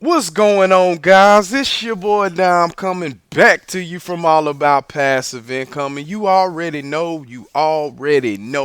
What's going on, guys? It's your boy Dom coming back to you from All About Passive Income. And you already know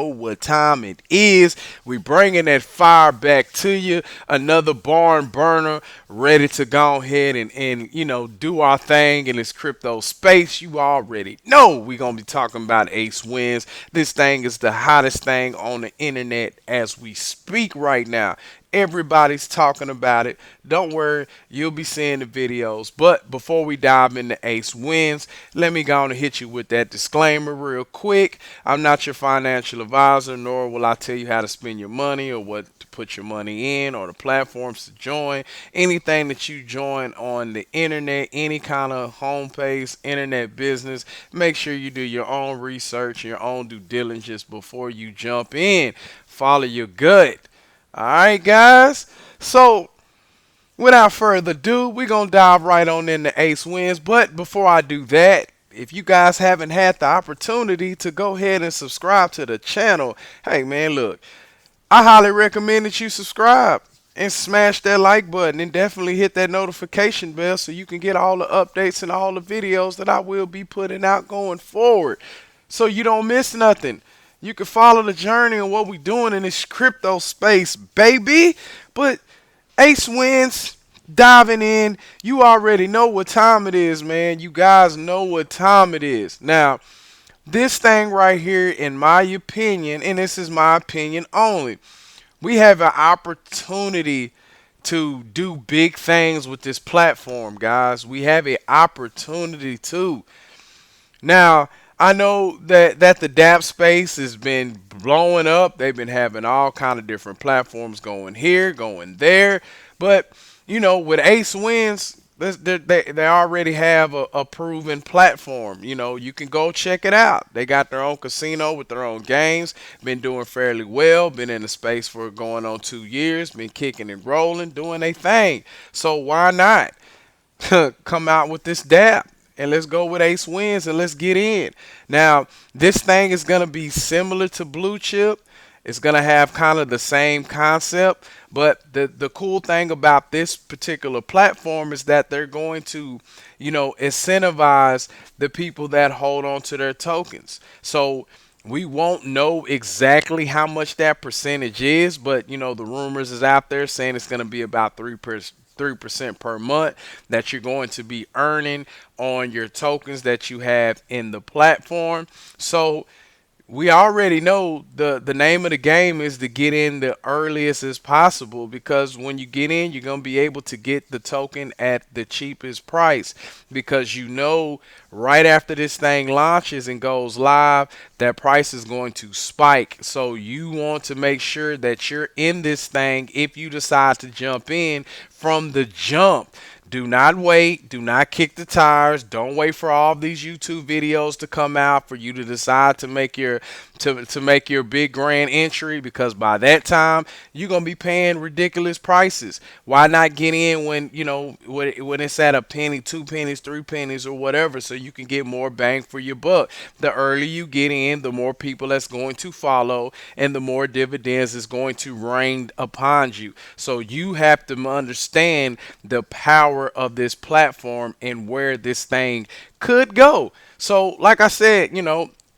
what time it is. We bringing that fire back to you. Another barn burner ready to go ahead and do our thing in this crypto space. You already know we're going to be talking about Ace Wins. This thing is the hottest thing on the internet as we speak right now. Everybody's talking about it. Don't worry, you'll be seeing the videos. But before we dive into Ace Wins, let me go on and hit you with that disclaimer real quick. I'm not your financial advisor, nor will I tell you how to spend your money or what to put your money in or the platforms to join. Anything that you join on the internet, any kind of homepage, internet business, make sure you do your own research, your own due diligence before you jump in. Follow your gut. All right, guys. So, without further ado, we're going to dive right on into Ace Wins. But before I do that, if you guys haven't had the opportunity to go ahead and subscribe to the channel, hey, man, look, I highly recommend that you subscribe and smash that like button and definitely hit that notification bell so you can get all the updates and all the videos that I will be putting out going forward so you don't miss nothing. You can follow the journey and what we're doing in this crypto space, baby. But Ace Wins, diving in. You already know what time it is, man. You guys know what time it is. Now, this thing right here, in my opinion, and this is my opinion only, we have an opportunity to do big things with this platform, guys. We have an opportunity to. Now, I know that the Dapp space has been blowing up. They've been having all kind of different platforms going here, going there. But, with Ace Wins, they already have a proven platform. You can go check it out. They got their own casino with their own games. Been doing fairly well. Been in the space for going on 2 years. Been kicking and rolling, doing their thing. So why not come out with this Dapp? And let's go with Ace Wins and let's get in. Now, this thing is going to be similar to Blue Chip. It's going to have kind of the same concept. But the cool thing about this particular platform is that they're going to, incentivize the people that hold on to their tokens. So we won't know exactly how much that percentage is, but the rumors is out there saying it's going to be about 3% per month that you're going to be earning on your tokens that you have in the platform. So we already know the name of the game is to get in the earliest as possible, because when you get in, you're going to be able to get the token at the cheapest price, because right after this thing launches and goes live, that price is going to spike. So you want to make sure that you're in this thing if you decide to jump in from the jump. Do not wait. Do not kick the tires. Don't wait for all of these YouTube videos to come out for you to decide to make your make your big grand entry, because by that time you're gonna be paying ridiculous prices. Why not get in when when it's at a penny, 2 pennies, 3 pennies, or whatever, so you can get more bang for your buck? The earlier you get in, the more people that's going to follow, and the more dividends is going to rain upon you. So you have to understand the power of this platform and where this thing could go. So, like I said,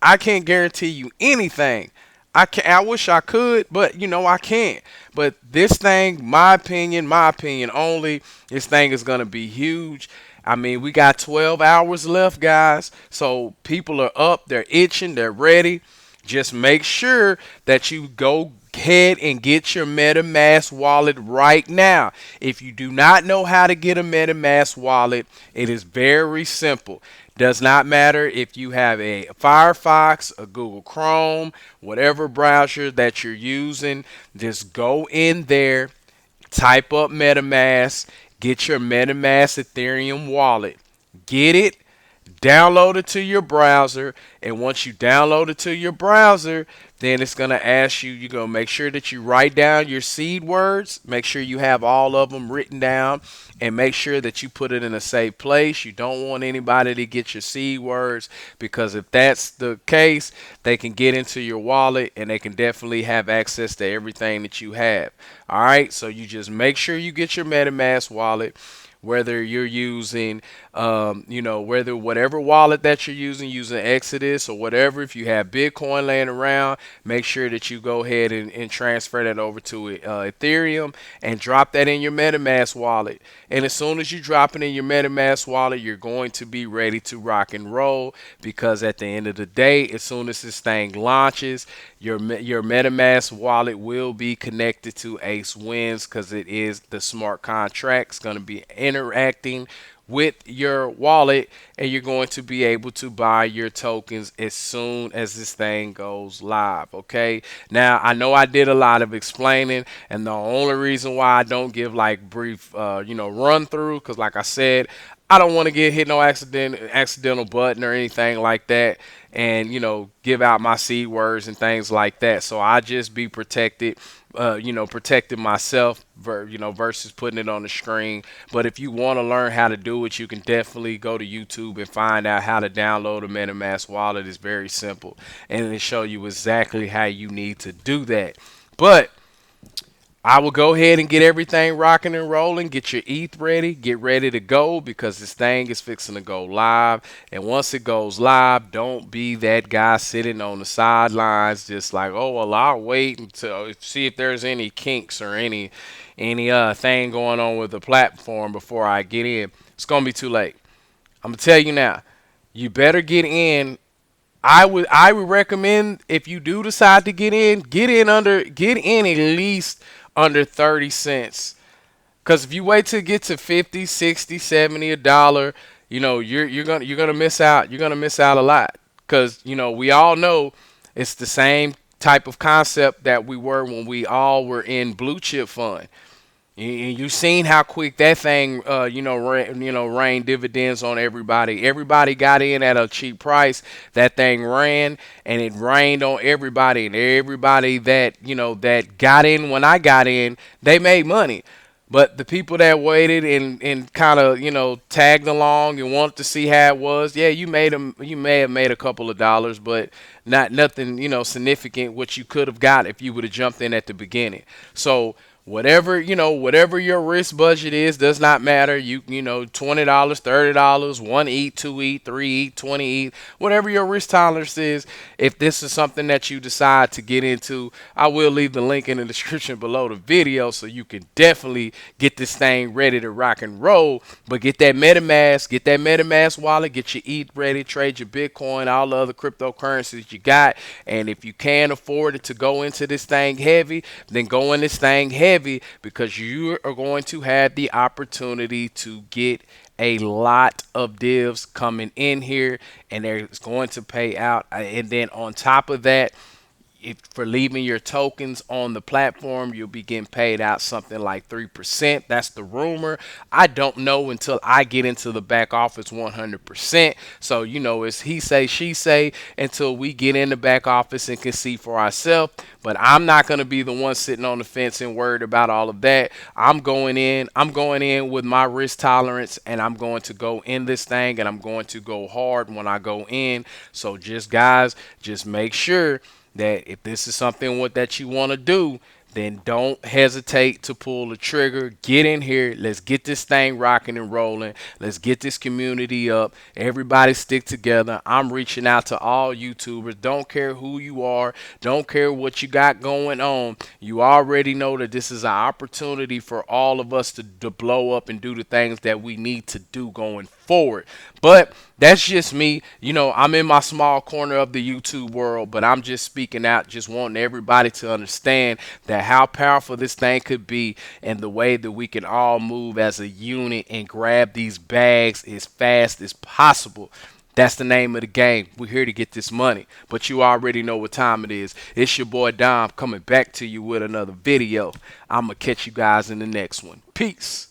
I can't guarantee you anything. I wish I could, but I can't. But this thing, my opinion only, this thing is gonna be huge. I mean, we got 12 hours left, guys. So people are up, they're itching, they're ready. Just make sure that you go ahead and get your MetaMask wallet right now. If you do not know how to get a MetaMask wallet, it is very simple. Does not matter if you have a Firefox, a Google Chrome, whatever browser that you're using, just go in there, type up MetaMask, get your MetaMask Ethereum wallet. Get it, download it to your browser, and once you download it to your browser, Then it's going to ask you, you're going to make sure that you write down your seed words. Make sure you have all of them written down and make sure that you put it in a safe place. You don't want anybody to get your seed words because if that's the case, they can get into your wallet and they can definitely have access to everything that you have. All right, so you just make sure you get your MetaMask wallet, whether you're using, whether whatever wallet that you're using Exodus or whatever. If you have Bitcoin laying around, make sure that you go ahead and transfer that over to Ethereum and drop that in your MetaMask wallet. And as soon as you drop it in your MetaMask wallet, you're going to be ready to rock and roll because at the end of the day, as soon as this thing launches, your MetaMask wallet will be connected to Ace Winds because it is the smart contracts going to be interacting with your wallet and you're going to be able to buy your tokens as soon as this thing goes live. Okay, now I know I did a lot of explaining and the only reason why I don't give like brief run through because like I said, I don't want to get hit no accidental button or anything like that and give out my seed words and things like that. So I just be protected, protecting myself, versus putting it on the screen. But if you want to learn how to do it, you can definitely go to YouTube and find out how to download a MetaMask wallet. It's very simple, and it'll show you exactly how you need to do that. But I will go ahead and get everything rocking and rolling. Get your ETH ready. Get ready to go because this thing is fixing to go live. And once it goes live, don't be that guy sitting on the sidelines just like, oh, well, I'll wait until see if there's any kinks or any thing going on with the platform before I get in. It's going to be too late. I'm going to tell you now. You better get in. I would recommend if you do decide to get in at least under 30 cents. Cuz if you wait till it get to 50, 60, 70, a dollar, you're going to miss out. You're going to miss out a lot cuz we all know it's the same type of concept that we were when we all were in blue chip fund. You seen how quick that thing, rained dividends on everybody. Everybody got in at a cheap price. That thing ran, and it rained on everybody. And everybody that got in when I got in, they made money. But the people that waited and kind of tagged along and wanted to see how it was, yeah, you may have made a couple of dollars, but not nothing significant what you could have got if you would have jumped in at the beginning. So whatever your risk budget is does not matter. $20, $30, 1 ETH, 2 ETH, 3 ETH, 20 ETH, whatever your risk tolerance is. If this is something that you decide to get into, I will leave the link in the description below the video so you can definitely get this thing ready to rock and roll. But get that MetaMask wallet, get your ETH ready, trade your Bitcoin, all the other cryptocurrencies you got. And if you can afford it to go into this thing heavy, then go in this thing heavy because you are going to have the opportunity to get a lot of divs coming in here and they're going to pay out. And then on top of that, for leaving your tokens on the platform, you'll be getting paid out something like 3%. That's the rumor. I don't know until I get into the back office 100%. So, it's he say, she say until we get in the back office and can see for ourselves. But I'm not going to be the one sitting on the fence and worried about all of that. I'm going in with my risk tolerance and I'm going to go in this thing and I'm going to go hard when I go in. So guys, just make sure that if this is something that you want to do, then don't hesitate to pull the trigger. Get in here. Let's get this thing rocking and rolling. Let's get this community up. Everybody stick together. I'm reaching out to all YouTubers. Don't care who you are. Don't care what you got going on. You already know that this is an opportunity for all of us to blow up and do the things that we need to do going forward. But that's just me. I'm in my small corner of the YouTube world, but I'm just speaking out, just wanting everybody to understand that how powerful this thing could be and the way that we can all move as a unit and grab these bags as fast as possible. That's the name of the game. We're here to get this money, but you already know what time it is. It's your boy Dom coming back to you with another video. I'm going to catch you guys in the next one. Peace.